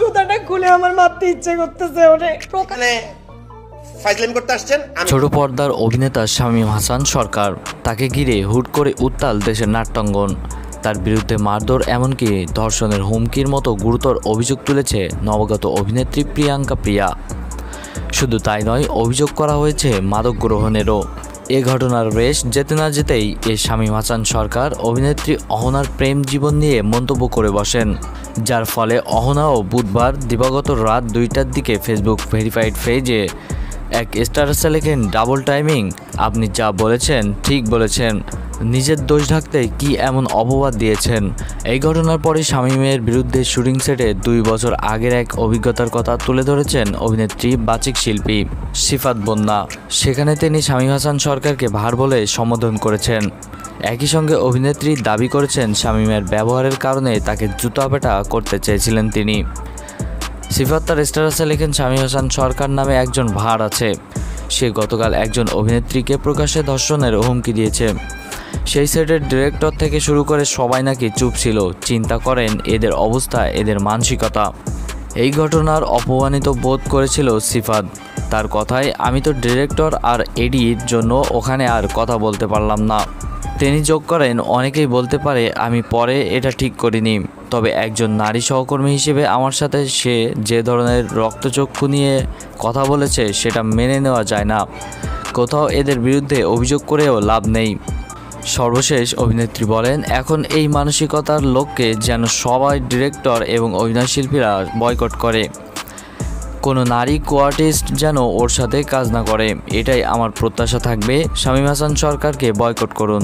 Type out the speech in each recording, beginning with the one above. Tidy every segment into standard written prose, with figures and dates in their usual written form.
জুতাটা খুলে আমার মারতে ইচ্ছে করতেছে ওরে। ফাইজলামি করতে আসছেন। ছোট পর্দার অভিনেতা শামীম হাসান সরকার, তাকে ঘিরে হুট করে উত্তাল দেশের নাট্যাঙ্গন। তার বিরুদ্ধে মারধর এমনকি ধর্ষণের হুমকির মতো গুরুতর অভিযোগ তুলেছে নবাগত অভিনেত্রী প্রিয়াঙ্কা প্রিয়া। শুধু তাই নয়, অভিযোগ করা হয়েছে মাদক গ্রহণেরও। এ ঘটনার রেশ যেতে না যেতেই শামীম হাসান সরকার অভিনেত্রী অহনার প্রেম জীবন নিয়ে মন্তব্য করে বসেন, যার ফলে অহনাও বুধবার দিবাগত রাত 2টার দিকে ফেসবুক ভেরিফাইড পেজে এক স্ট্যাটাসে লেখেন, ডাবল টাইমিং, আপনি যা বলেছেন ঠিক বলেছেন, নিজের দোষ ঢাকতে কি এমন অপবাদ দিয়েছেন। এই ঘটনার পরে শামীমের বিরুদ্ধে শুটিং সেটে 2 বছর আগের এক অভিজ্ঞতার কথা তুলে ধরেছেন অভিনেত্রী বাচিক শিল্পী সিফাত বন্যা। সেখানে তিনি শামীম হাসান সরকারকে ভার বলে সম্বোধন করেছেন। একই সঙ্গে অভিনেত্রী দাবি করেছেন শামীমের ব্যবহারের কারণে তাকে জুতাপেটা করতে চেয়েছিলেন তিনি। সিফাত তার স্ট্যাটাসে লেখেন, শামীম হাসান সরকার নামে একজন ভার আছে, সে গতকাল একজন অভিনেত্রীকে প্রকাশ্যে ধর্ষণের হুমকি দিয়েছে। সেই সেটের ডিরেক্টর থেকে শুরু করে সবাই নাকি চুপ ছিল। চিন্তা করেন এদের অবস্থা, এদের মানসিকতা। এই ঘটনার অপমানিত বোধ করেছিল সিফাত। তার কথায়, আমি তো ডিরেক্টর আর এডির জন্য ওখানে আর কথা বলতে পারলাম না। তিনি যোগ করেন, অনেকেই বলতে পারে আমি পরে এটা ঠিক করিনি, তবে একজন নারী সহকর্মী হিসেবে আমার সাথে সে যে ধরনের রক্তচক্ষু নিয়ে কথা বলেছে সেটা মেনে নেওয়া যায় না। কোথাও এদের বিরুদ্ধে অভিযোগ করেও লাভ নেই। সর্বশেষ অভিনেত্রী বলেন, এখন এই মানসিকতার লোককে যেন সবাই ডিরেক্টর এবং অভিনয়শিল্পীরা বয়কট করে। কোনো নারী কোয়ার্টিস্ট যেন ওর সাথে কাজ না করে, এটাই আমার প্রত্যাশা থাকবে। শামীম হাসান সরকারকে বয়কট করুন,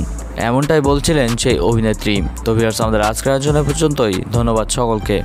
এমনটাই বলছিলেন সেই অভিনেত্রী। তো ভিউয়ার্স, আমাদের আজকের আয়োজনে পর্যন্তই। ধন্যবাদ সকলকে।